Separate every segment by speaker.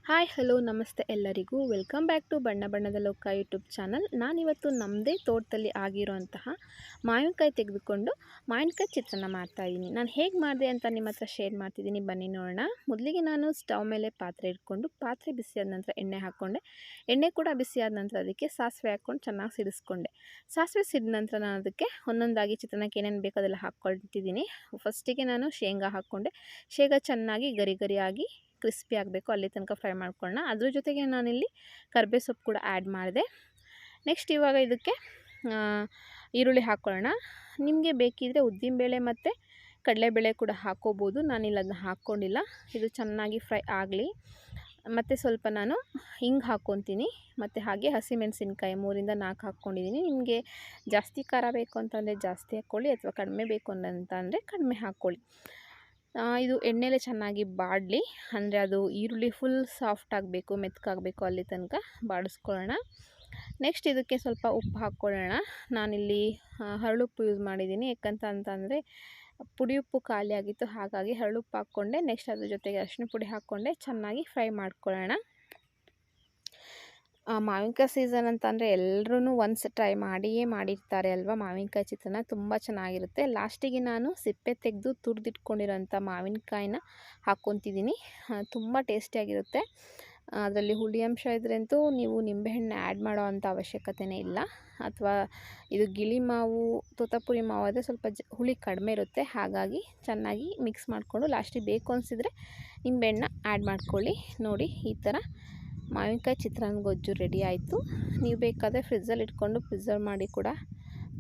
Speaker 1: Hi hello ನಮಸ್ತೆ ಎಲ್ಲರಿಗೂ welcome back to ಬಣ್ಣ ಬಣ್ಣದ ಲೋಕ ಯೂಟ್ಯೂಬ್ ಚಾನಲ್. ನಾನಿವತ್ತು ನಮ್ಮದೇ ತೋಟದಲ್ಲಿ ಆಗಿರೋಂತಹ ಮಾವಿನಕಾಯಿ ತೆಗೆದುಕೊಂಡು ಮಾವಿನಕಾಯಿ ಚಿತ್ರಾನ್ನ ಮಾಡ್ತಾಯಿದ್ದೀನಿ. ನಾನು ಹೇಗೆ ಮಾಡಿದೆ ಅಂತ ನಿಮ್ಮ ಹತ್ರ ಶೇರ್ ಮಾಡ್ತಿದ್ದೀನಿ, ಬನ್ನಿ ನೋಡೋಣ. ಮೊದಲಿಗೆ ನಾನು ಸ್ಟವ್ ಮೇಲೆ ಪಾತ್ರೆ ಇಟ್ಕೊಂಡು ಪಾತ್ರೆ ಬಿಸಿಯಾದ ನಂತರ ಎಣ್ಣೆ ಹಾಕ್ಕೊಂಡೆ. ಎಣ್ಣೆ ಕೂಡ ಬಿಸಿಯಾದ ನಂತರ ಅದಕ್ಕೆ ಸಾಸಿವೆ ಹಾಕ್ಕೊಂಡು ಚೆನ್ನಾಗಿ ಸಿಡಿಸ್ಕೊಂಡೆ. ಸಾಸಿವೆ ಸಿಡಿದ ನಂತರ ನಾನು ಅದಕ್ಕೆ ಒಂದೊಂದಾಗಿ ಚಿತ್ರಾನ್ನಕ್ಕೆ ಏನೇನು ಬೇಕೋ ಅದೆಲ್ಲ ಹಾಕ್ಕೊಳ್ತಿದ್ದೀನಿ. ಫಸ್ಟಿಗೆ ನಾನು ಶೇಂಗಾ ಹಾಕ್ಕೊಂಡೆ. ಶೇಂಗಾ ಚೆನ್ನಾಗಿ ಗರಿ ಗರಿಯಾಗಿ ಕ್ರಿಸ್ಪಿ ಆಗಬೇಕು, ಅಲ್ಲಿ ತನಕ ಫ್ರೈ ಮಾಡ್ಕೊಳ್ಳೋಣ. ಅದ್ರ ಜೊತೆಗೆ ನಾನಿಲ್ಲಿ ಕರಿಬೇವು ಸೊಪ್ಪು ಕೂಡ ಆ್ಯಡ್ ಮಾಡಿದೆ. ನೆಕ್ಸ್ಟ್ ಇವಾಗ ಇದಕ್ಕೆ ಈರುಳ್ಳಿ ಹಾಕ್ಕೊಳ್ಳೋಣ. ನಿಮಗೆ ಬೇಕಿದ್ದರೆ ಉದ್ದಿನಬೇಳೆ ಮತ್ತು ಕಡಲೆಬೇಳೆ ಕೂಡ ಹಾಕ್ಕೋಬೋದು. ನಾನಿಲ್ಲಿ ಅದನ್ನ ಹಾಕ್ಕೊಂಡಿಲ್ಲ. ಇದು ಚೆನ್ನಾಗಿ ಫ್ರೈ ಆಗಲಿ. ಮತ್ತು ಸ್ವಲ್ಪ ನಾನು ಹಿಂಗೆ ಹಾಕ್ಕೊತೀನಿ, ಮತ್ತು ಹಾಗೆ ಹಸಿಮೆಣಸಿನ್ಕಾಯಿ 3ರಿಂದ 4 ಹಾಕ್ಕೊಂಡಿದ್ದೀನಿ. ನಿಮಗೆ ಜಾಸ್ತಿ ಖಾರ ಬೇಕು ಅಂತಂದರೆ ಜಾಸ್ತಿ ಹಾಕ್ಕೊಳ್ಳಿ, ಅಥವಾ ಕಡಿಮೆ ಬೇಕು ಅಂತಂದರೆ ಕಡಿಮೆ ಹಾಕ್ಕೊಳ್ಳಿ. ಇದು ಎಣ್ಣೆಲೆ ಚೆನ್ನಾಗಿ ಬಾಡಲಿ, ಅಂದರೆ ಅದು ಈರುಳ್ಳಿ ಫುಲ್ ಸಾಫ್ಟ್ ಆಗಬೇಕು, ಮೆತ್ತಗಾಗಬೇಕು, ಅಲ್ಲಿ ತನಕ ಬಾಡಿಸ್ಕೊಳ್ಳೋಣ. ನೆಕ್ಸ್ಟ್ ಇದಕ್ಕೆ ಸ್ವಲ್ಪ ಉಪ್ಪು ಹಾಕ್ಕೊಳ್ಳೋಣ. ನಾನಿಲ್ಲಿ ಹರಳುಪ್ಪು ಯೂಸ್ ಮಾಡಿದ್ದೀನಿ. ಯಾಕಂತಂದರೆ ಪುಡಿ ಉಪ್ಪು ಖಾಲಿ ಆಗಿತ್ತು, ಹಾಗಾಗಿ ಹರಳುಪ್ಪು ಹಾಕ್ಕೊಂಡೆ. ನೆಕ್ಸ್ಟ್ ಅದ್ರ ಜೊತೆಗೆ ಅರಿಶಿನ ಪುಡಿ ಹಾಕ್ಕೊಂಡೆ ಚೆನ್ನಾಗಿ ಫ್ರೈ ಮಾಡ್ಕೊಳ್ಳೋಣ. ಮಾವಿನಕಾಯಿ ಸೀಸನ್ ಅಂತಂದರೆ ಎಲ್ಲರೂ ಒನ್ಸ್ ಟ್ರೈ ಮಾಡಿಯೇ ಮಾಡಿರ್ತಾರೆ ಅಲ್ವಾ. ಮಾವಿನಕಾಯಿ ಚಿತ್ರಾನ್ನ ತುಂಬ ಚೆನ್ನಾಗಿರುತ್ತೆ. ಲಾಸ್ಟಿಗೆ ನಾನು ಸಿಪ್ಪೆ ತೆಗೆದು ತುರಿದಿಟ್ಕೊಂಡಿರೋಂಥ ಮಾವಿನಕಾಯಿನ ಹಾಕ್ಕೊತಿದ್ದೀನಿ. ತುಂಬ ಟೇಸ್ಟಿಯಾಗಿರುತ್ತೆ. ಅದರಲ್ಲಿ ಹುಳಿ ಅಂಶ ಇದ್ರಂತೂ ನೀವು ನಿಂಬೆಹಣ್ಣು ಆ್ಯಡ್ ಮಾಡೋ ಅಂಥ ಅವಶ್ಯಕತೆಯೇ ಇಲ್ಲ. ಅಥವಾ ಇದು ಗಿಳಿ ಮಾವು, ತೋತಾಪುರಿ ಮಾವು ಆದರೆ ಸ್ವಲ್ಪ ಹುಳಿ ಕಡಿಮೆ ಇರುತ್ತೆ. ಹಾಗಾಗಿ ಚೆನ್ನಾಗಿ ಮಿಕ್ಸ್ ಮಾಡಿಕೊಂಡು ಲಾಸ್ಟಿಗೆ ಬೇಕು ಅನಿಸಿದರೆ ನಿಂಬೆಹಣ್ಣು ಆ್ಯಡ್ ಮಾಡ್ಕೊಳ್ಳಿ. ನೋಡಿ, ಈ ಥರ ಮಾವಿನಕಾಯಿ ಚಿತ್ರಾನ್ನ ಗೊಜ್ಜು ರೆಡಿ ಆಯಿತು. ನೀವು ಬೇಕಾದರೆ ಫ್ರಿಜ್ಜಲ್ಲಿ ಇಟ್ಕೊಂಡು ಪ್ರಿಸರ್ವ್ ಮಾಡಿ ಕೂಡ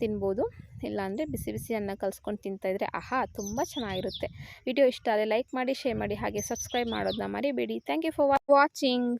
Speaker 1: ತಿನ್ಬೋದು. ಇಲ್ಲಾಂದರೆ ಬಿಸಿ ಬಿಸಿ ಅನ್ನ ಕಲಿಸ್ಕೊಂಡು ತಿಂತಾಯಿದ್ರೆ ಆಹಾ, ತುಂಬ ಚೆನ್ನಾಗಿರುತ್ತೆ. ವಿಡಿಯೋ ಇಷ್ಟ ಆದರೆ ಲೈಕ್ ಮಾಡಿ, ಶೇರ್ ಮಾಡಿ, ಹಾಗೆ ಸಬ್ಸ್ಕ್ರೈಬ್ ಮಾಡೋದನ್ನ ಮರಿಬೇಡಿ. Thank you for watching.